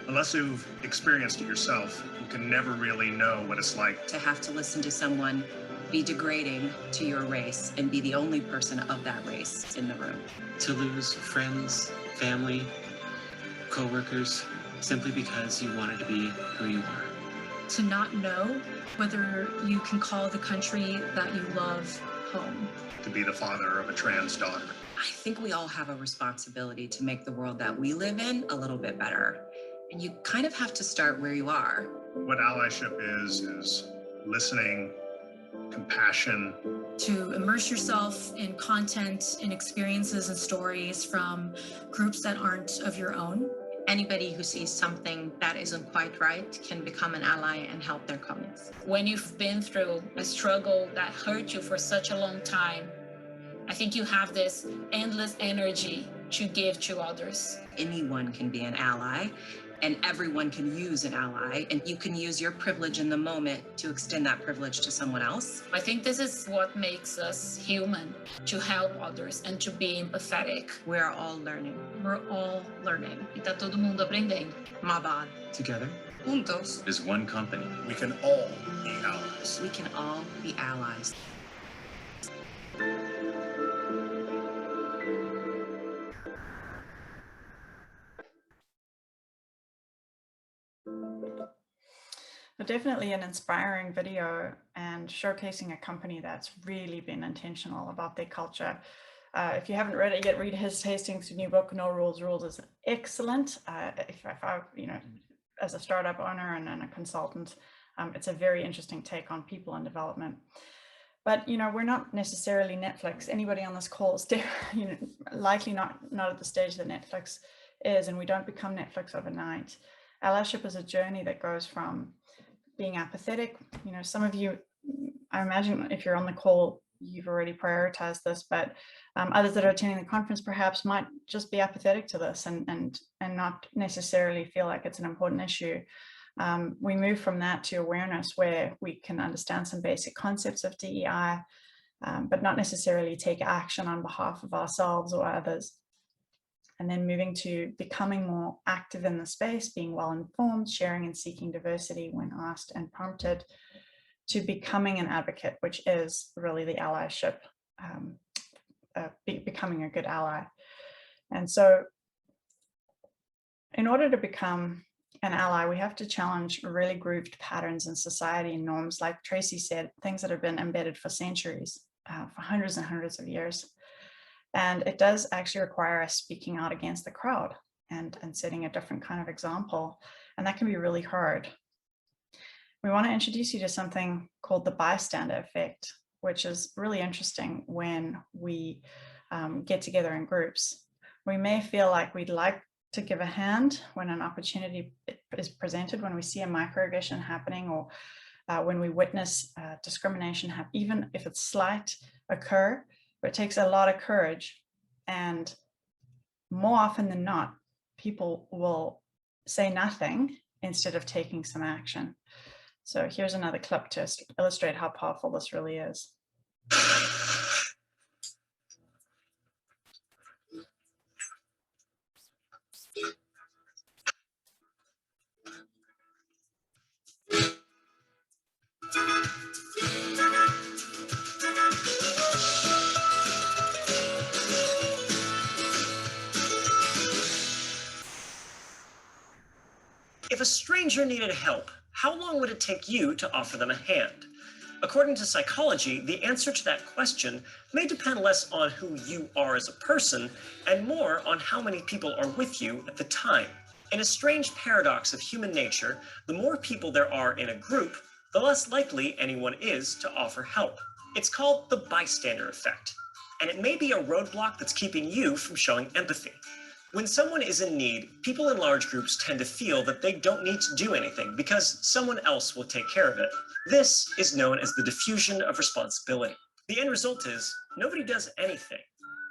Unless you've experienced it yourself, you can never really know what it's like. To have to listen to someone be degrading to your race and be the only person of that race in the room. To lose friends, family, co-workers, simply because you wanted to be who you are. To not know whether you can call the country that you love home. To be the father of a trans daughter. I think we all have a responsibility to make the world that we live in a little bit better. And you kind of have to start where you are. What allyship is listening, compassion. To immerse yourself in content and experiences and stories from groups that aren't of your own. Anybody who sees something that isn't quite right can become an ally and help their colleagues. When you've been through a struggle that hurt you for such a long time, I think you have this endless energy to give to others. Anyone can be an ally, and everyone can use an ally, and you can use your privilege in the moment to extend that privilege to someone else. I think this is what makes us human, to help others and to be empathetic. We're all learning. We're all learning. E tá todo mundo aprendendo. Mabad. Together. Juntos. Is one company. We can all be allies. We can all be allies. Definitely an inspiring video and showcasing a company that's really been intentional about their culture. If you haven't read it yet, read his Hastings' new book, No Rules. Rules is excellent. If I, as a startup owner and a consultant, it's a very interesting take on people and development. But we're not necessarily Netflix. Anybody on this call is likely not at the stage that Netflix is, and we don't become Netflix overnight. Allyship is a journey that goes from being apathetic. Some of you, I imagine if you're on the call, you've already prioritized this, but others that are attending the conference perhaps might just be apathetic to this and not necessarily feel like it's an important issue. We move from that to awareness, where we can understand some basic concepts of DEI, but not necessarily take action on behalf of ourselves or others. And then moving to becoming more active in the space, being well informed, sharing and seeking diversity when asked and prompted, to becoming an advocate, which is really the allyship, becoming a good ally. And so in order to become an ally, we have to challenge really grooved patterns in society and norms, like Tracy said, things that have been embedded for centuries, for hundreds and hundreds of years. And it does actually require us speaking out against the crowd and setting a different kind of example. And that can be really hard. we want to introduce you to something called the bystander effect, which is really interesting when we get together in groups. We may feel like we'd like to give a hand when an opportunity is presented, when we see a microaggression happening, or when we witness discrimination, even if it's slight, occur, but it takes a lot of courage. And more often than not, people will say nothing instead of taking some action. So here's another clip to illustrate how powerful this really is. If a stranger needed help, how long would it take you to offer them a hand? According to psychology, the answer to that question may depend less on who you are as a person and more on how many people are with you at the time. In a strange paradox of human nature, the more people there are in a group, the less likely anyone is to offer help. It's called the bystander effect, and it may be a roadblock that's keeping you from showing empathy. When someone is in need, people in large groups tend to feel that they don't need to do anything because someone else will take care of it. This is known as the diffusion of responsibility. The end result is nobody does anything.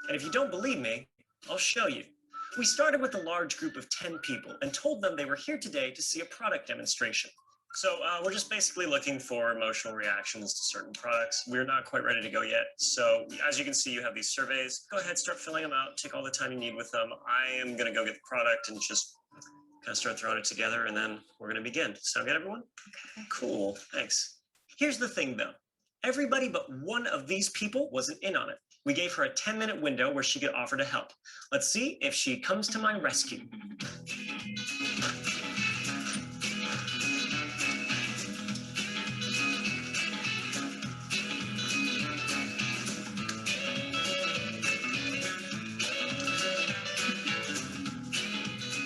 And if you don't believe me, I'll show you. We started with a large group of 10 people and told them they were here today to see a product demonstration. So we're just basically looking for emotional reactions to certain products. We're not quite ready to go yet. So as you can see, you have these surveys. Go ahead, start filling them out. Take all the time you need with them. I am going to go get the product and just kind of start throwing it together, and then we're going to begin. Sound good, everyone? Okay. Cool. Thanks. Here's the thing, though. Everybody but one of these people wasn't in on it. We gave her a 10-minute window where she could offer to help. Let's see if she comes to my rescue.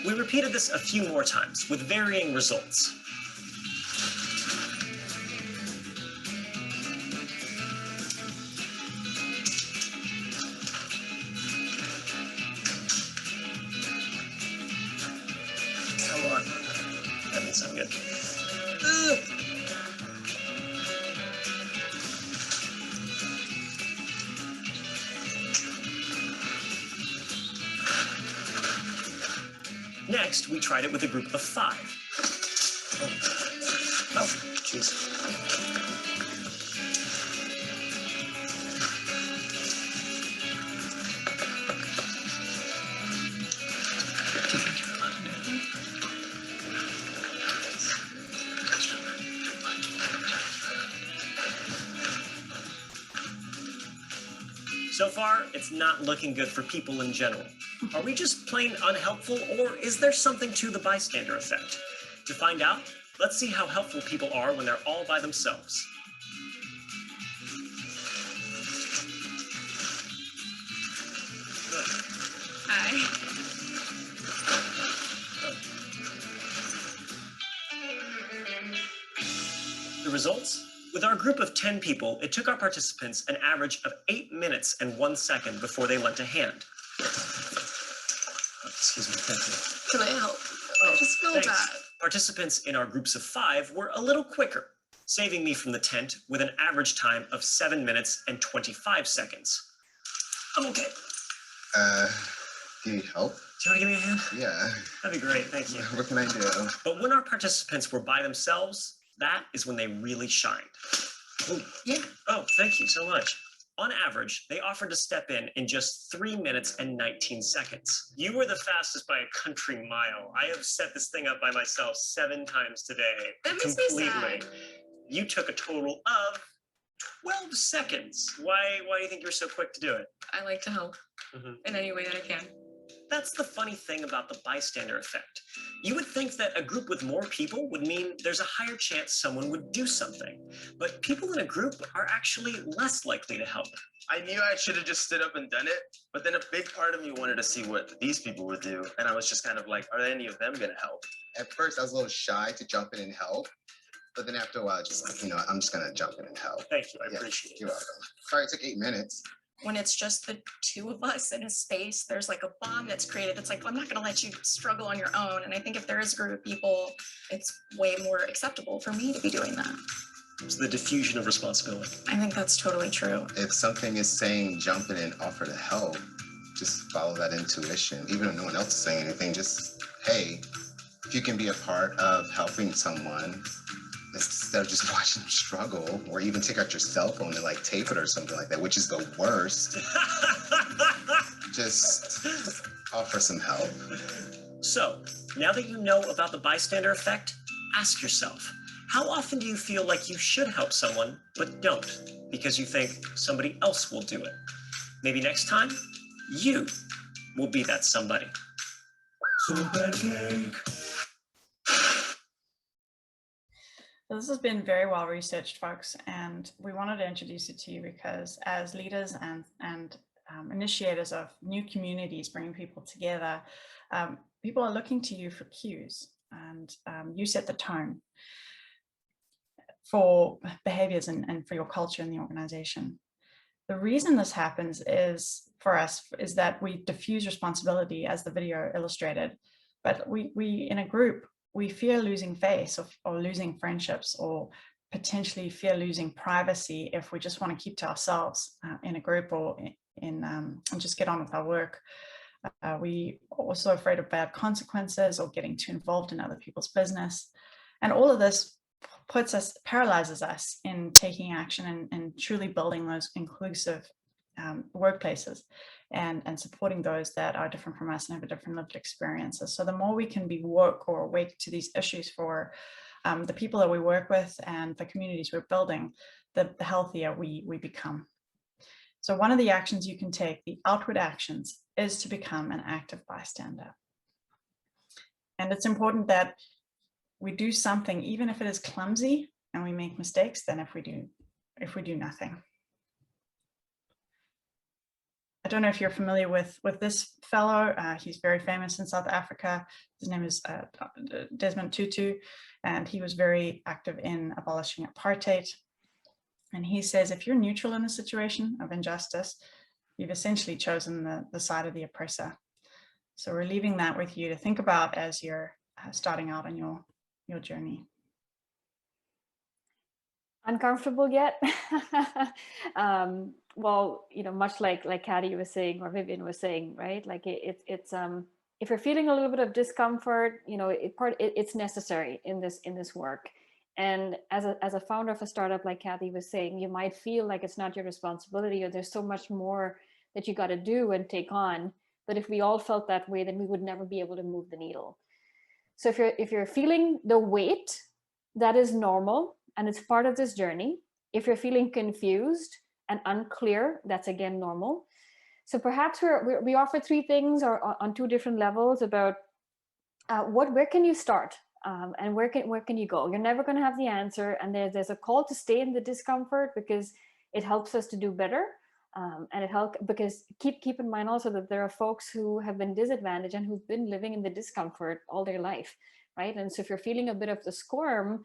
We repeated this a few more times with varying results. Come on. That didn't sound good. Next, we tried it with a group of 5. Oh, jeez. So far, it's not looking good for people in general. Are we just plain unhelpful, or is there something to the bystander effect? To find out, let's see how helpful people are when they're all by themselves. Hi. The results? With our group of 10 people, it took our participants an average of 8 minutes and 1 second before they lent a hand. Excuse me, thank you. Can I help? I just feel Thanks. bad. Participants in our groups of 5 were a little quicker, saving me from the tent with an average time of 7 minutes and 25 seconds. I'm okay. Do you need help? Do you want to give me a hand? Yeah. That'd be great, thank you. What can I do? But when our participants were by themselves, that is when they really shined. Ooh. Yeah. Oh, thank you so much. On average, they offered to step in just 3 minutes and 19 seconds. You were the fastest by a country mile. I have set this thing up by myself 7 times today. That makes me sad. You took a total of 12 seconds. Why do you think you were so quick to do it? I like to help in any way that I can. That's the funny thing about the bystander effect. You would think that a group with more people would mean there's a higher chance someone would do something. But people in a group are actually less likely to help. I knew I should have just stood up and done it, but then a big part of me wanted to see what these people would do. And I was just kind of like, are any of them going to help? At first, I was a little shy to jump in and help. But then after a while, just like, I'm just gonna jump in and help. Thank you, I appreciate it. You're welcome. Sorry, it took 8 minutes. When it's just the two of us in a space, there's like a bond that's created. It's like, well, I'm not going to let you struggle on your own. And I think if there is a group of people, it's way more acceptable for me to be doing that. It's the diffusion of responsibility. I think that's totally true. If something is saying jump in and offer to help, just follow that intuition. Even if no one else is saying anything, just, hey, if you can be a part of helping someone, instead of just watching them struggle, or even take out your cell phone and like tape it or something like that, which is the worst, just offer some help. So, now that you know about the bystander effect, ask yourself, how often do you feel like you should help someone, but don't, because you think somebody else will do it? Maybe next time, you will be that somebody. This has been very well researched, folks, and we wanted to introduce it to you because as leaders and initiators of new communities, bringing people together, people are looking to you for cues, and you set the tone for behaviors and for your culture in the organization. The reason this happens is, for us, is that we diffuse responsibility, as the video illustrated, but we in a group, we fear losing face or losing friendships, or potentially fear losing privacy if we just want to keep to ourselves in a group or and just get on with our work. We are also afraid of bad consequences or getting too involved in other people's business. And all of this paralyzes us in taking action and truly building those inclusive workplaces and supporting those that are different from us and have a different lived experiences. So the more we can be woke or awake to these issues for the people that we work with and the communities we're building, the healthier we become. So one of the actions you can take, the outward actions, is to become an active bystander. And it's important that we do something, even if it is clumsy and we make mistakes, than if we do nothing. I don't know if you're familiar with this fellow. He's very famous in South Africa. His name is Desmond Tutu, and he was very active in abolishing apartheid. And he says, if you're neutral in a situation of injustice, you've essentially chosen the side of the oppressor. So we're leaving that with you to think about as you're starting out on your journey. Uncomfortable yet? Well, much like Caddy was saying, or Vivian was saying, right? Like it's if you're feeling a little bit of discomfort, it's necessary in this work. And as a founder of a startup, like Kathy was saying, you might feel like it's not your responsibility, or there's so much more that you got to do and take on. But if we all felt that way, then we would never be able to move the needle. So if you're feeling the weight, that is normal, and it's part of this journey. If you're feeling confused and unclear, that's again normal. So perhaps we offer 3 things on 2 different levels about where can you start and where can you go. You're never going to have the answer, and there's a call to stay in the discomfort because it helps us to do better. And it helps because keep in mind also that there are folks who have been disadvantaged and who've been living in the discomfort all their life, right? And so if you're feeling a bit of the squirm,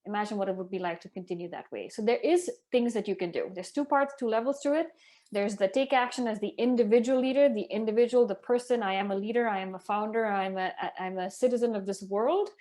imagine what it would be like to continue that way. So there is things that you can do. There's 2 parts, 2 levels to it. There's the take action as the individual leader, the person. I am a leader, I am a founder, I'm a citizen of this world.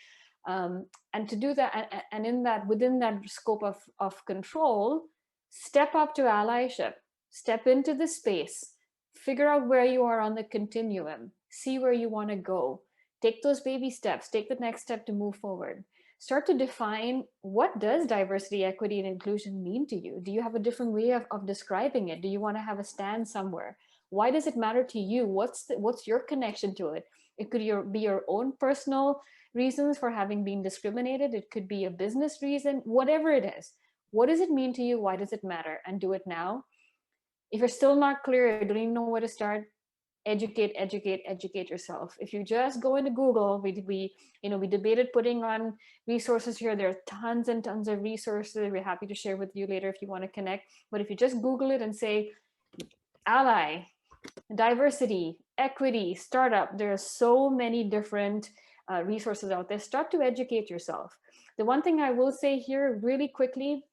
And to do that, and within that scope of control, step up to allyship. Step into the space, figure out where you are on the continuum, see where you want to go, take those baby steps, take the next step to move forward. Start to define, what does diversity, equity, and inclusion mean to you? Do you have a different way of describing it? Do you want to have a stand somewhere? Why does it matter to you? What's your connection to it? It could be your own personal reasons for having been discriminated. It could be a business reason, whatever it is. What does it mean to you? Why does it matter? And do it now. If you're still not clear, you don't even know where to start, educate yourself. If you just go into Google, we debated putting on resources here. There are tons and tons of resources. We're happy to share with you later if you want to connect. But if you just Google it and say ally, diversity, equity, startup, there are so many different resources out there. Start to educate yourself. The one thing I will say here really quickly,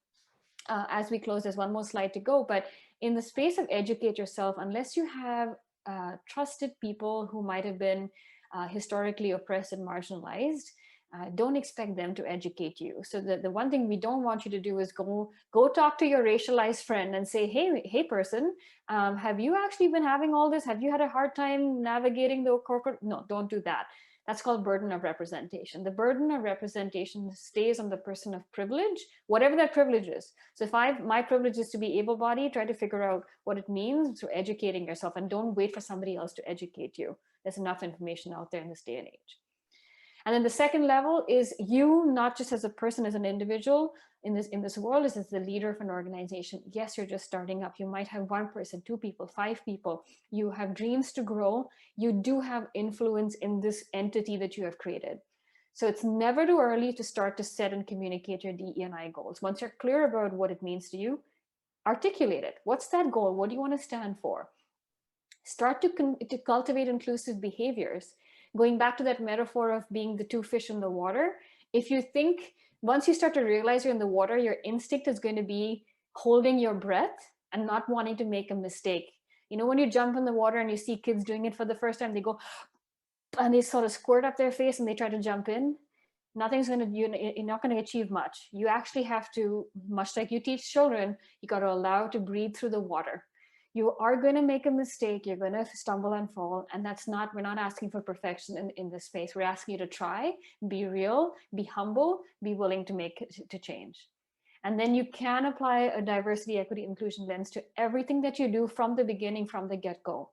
as we close, there's one more slide to go, but in the space of educate yourself, unless you have trusted people who might have been historically oppressed and marginalized, don't expect them to educate you. So the one thing we don't want you to do is go talk to your racialized friend and say, hey person, have you actually been having all this? Have you had a hard time navigating the corporate? No, don't do that. That's called burden of representation. The burden of representation stays on the person of privilege, whatever that privilege is. So if my privilege is to be able-bodied, try to figure out what it means through educating yourself, and don't wait for somebody else to educate you. There's enough information out there in this day and age. And then the second level is you, not just as a person, as an individual in this world, is as the leader of an organization. Yes, you're just starting up. You might have 1 person, 2 people, 5 people. You have dreams to grow. You do have influence in this entity that you have created. So it's never too early to start to set and communicate your DE&I goals. Once you're clear about what it means to you, articulate it. What's that goal? What do you want to stand for? Start to cultivate inclusive behaviors. Going back to that metaphor of being the 2 fish in the water, if you think, once you start to realize you're in the water, your instinct is going to be holding your breath and not wanting to make a mistake. You know, when you jump in the water and you see kids doing it for the first time, they go, and they sort of squirt up their face and they try to jump in. You're not going to achieve much. You actually have to, much like you teach children, you got to allow to breathe through the water. You are going to make a mistake. You're going to stumble and fall. And we're not asking for perfection in this space. We're asking you to try, be real, be humble, be willing to change. And then you can apply a diversity, equity, inclusion lens to everything that you do from the beginning, from the get-go.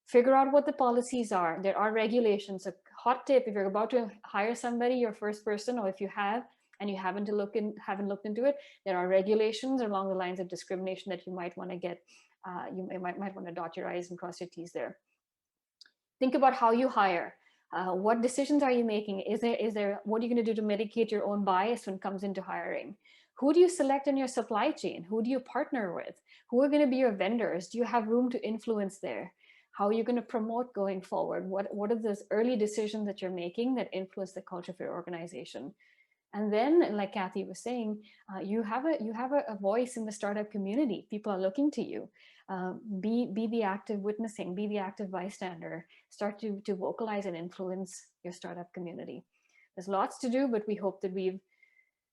Figure out what the policies are. There are regulations. A hot tip, if you're about to hire somebody, your first person, or if you have, and you haven't looked into it, there are regulations along the lines of discrimination that you might want to get. You might want to dot your I's and cross your T's there. Think about how you hire. What decisions are you making? What are you going to do to mitigate your own bias when it comes into hiring? Who do you select in your supply chain? Who do you partner with? Who are going to be your vendors? Do you have room to influence there? How are you going to promote going forward? What are those early decisions that you're making that influence the culture of your organization? And then, like Kathy was saying, you have a voice in the startup community. People are looking to you. Be the active witnessing, be the active bystander. Start to vocalize and influence your startup community. There's lots to do, but we hope that we've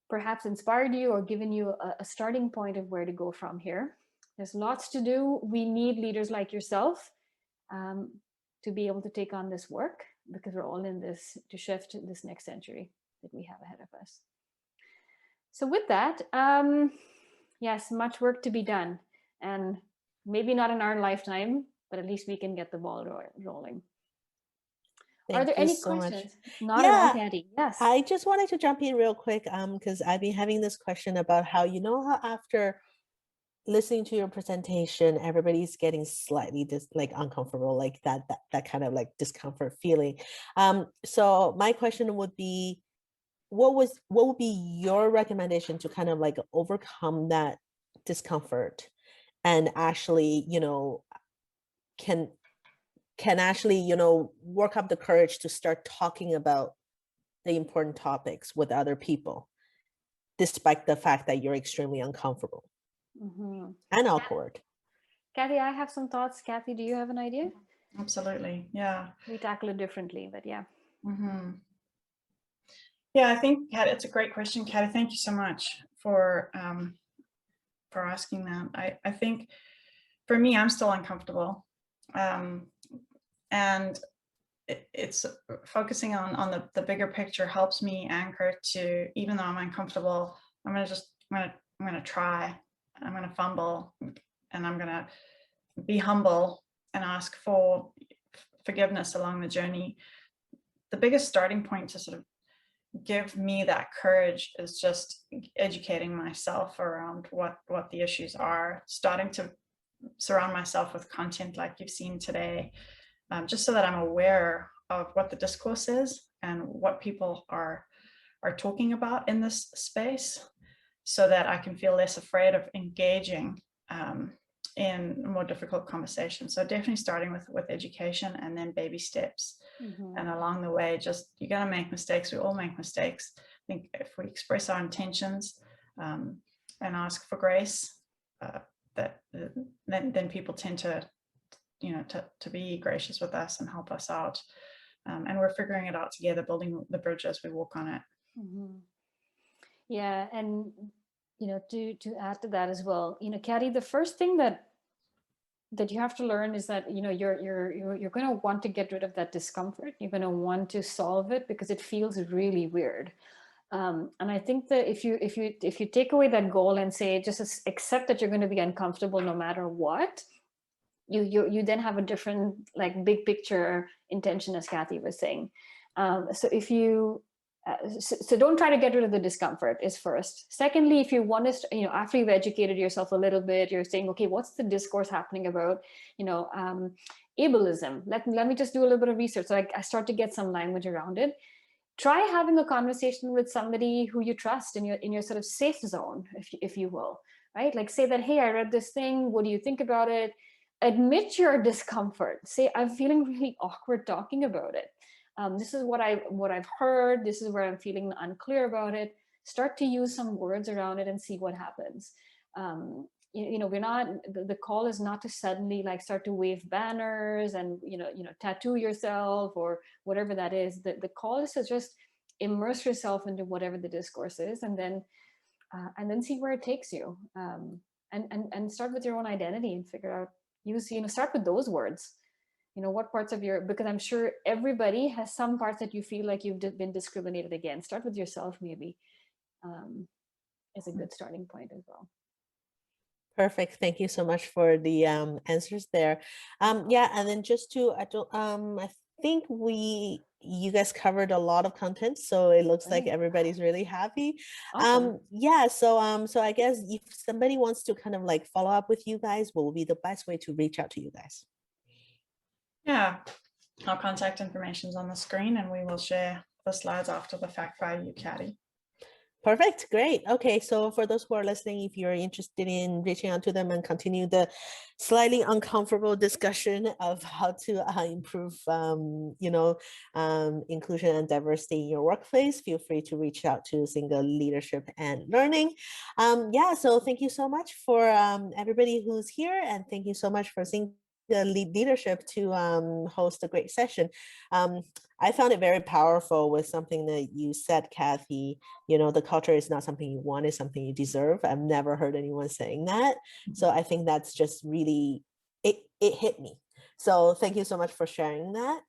perhaps inspired you or given you a starting point of where to go from here. There's lots to do. We need leaders like yourself to be able to take on this work, because we're all in this to shift this next century that we have ahead of us. So with that, yes, much work to be done, and maybe not in our lifetime, but at least we can get the ball rolling. Are there any questions? Not at all, Candy. Yes. I just wanted to jump in real quick because I've been having this question about how after listening to your presentation, everybody's getting slightly uncomfortable, like that kind of like discomfort feeling. So my question would be, what would be your recommendation to kind of like overcome that discomfort and actually, can actually, work up the courage to start talking about the important topics with other people, despite the fact that you're extremely uncomfortable and awkward? Kathy, I have some thoughts. Kathy, do you have an idea? Absolutely, yeah. We tackle it differently, but yeah. Yeah, I think, Kat, it's a great question, Kathy. Thank you so much for asking that. I think for me, I'm still uncomfortable. And it's focusing on the bigger picture helps me anchor to, even though I'm uncomfortable, I'm gonna try, I'm gonna fumble, and I'm gonna be humble and ask for forgiveness along the journey. The biggest starting point to sort of give me that courage is just educating myself around what the issues are, starting to surround myself with content like you've seen today, just so that I'm aware of what the discourse is and what people are talking about in this space, so that I can feel less afraid of engaging in more difficult conversations. So definitely starting with education, and then baby steps. And along the way, you're gonna make mistakes. We all make mistakes, think if we express our intentions and ask for grace, then people tend to, to be gracious with us and help us out. And we're figuring it out together, building the bridge as we walk on it. Mm-hmm. Yeah, and to add to that as well, Caddy, the first thing that you have to learn is that you're going to want to get rid of that discomfort. You're going to want to solve it because it feels really weird. And I think that if you take away that goal and say just accept that you're going to be uncomfortable no matter what, you then have a different big picture intention, as Kathy was saying. So if you so don't try to get rid of the discomfort is first. Secondly, if you want to, after you've educated yourself a little bit, you're saying, okay, what's the discourse happening about, ableism? Let me just do a little bit of research. So I start to get some language around it. Try having a conversation with somebody who you trust in your sort of safe zone, if you will, right? Like say that, hey, I read this thing. What do you think about it? Admit your discomfort. Say, I'm feeling really awkward talking about it. This is what I've heard. This is where I'm feeling unclear about it. Start to use some words around it and see what happens. We're not. The call is not to suddenly start to wave banners and tattoo yourself or whatever that is. The call is to just immerse yourself into whatever the discourse is, and then see where it takes you. And start with your own identity and figure out. Start with those words. What parts of because I'm sure everybody has some parts that you feel like you've been discriminated against. Start with yourself, maybe, is a good starting point as well. Perfect. Thank you so much for the answers there. Yeah, and then just to, I think you guys covered a lot of content, so it looks like everybody's really happy. Awesome. Yeah, so I guess if somebody wants to kind of follow up with you guys, what will be the best way to reach out to you guys? Yeah, our contact information is on the screen, and we will share the slides after the fact by you, Caddy. Perfect. Great. Okay. So for those who are listening, if you're interested in reaching out to them and continue the slightly uncomfortable discussion of how to improve, inclusion and diversity in your workplace, feel free to reach out to Cinga Leadership and Learning. Yeah. So thank you so much for everybody who's here, and thank you so much for Cinga Leadership to host a great session. I found it very powerful with something that you said, Kathy. The culture is not something you want, it's something you deserve. I've never heard anyone saying that. So I think that's just really, it hit me. So thank you so much for sharing that.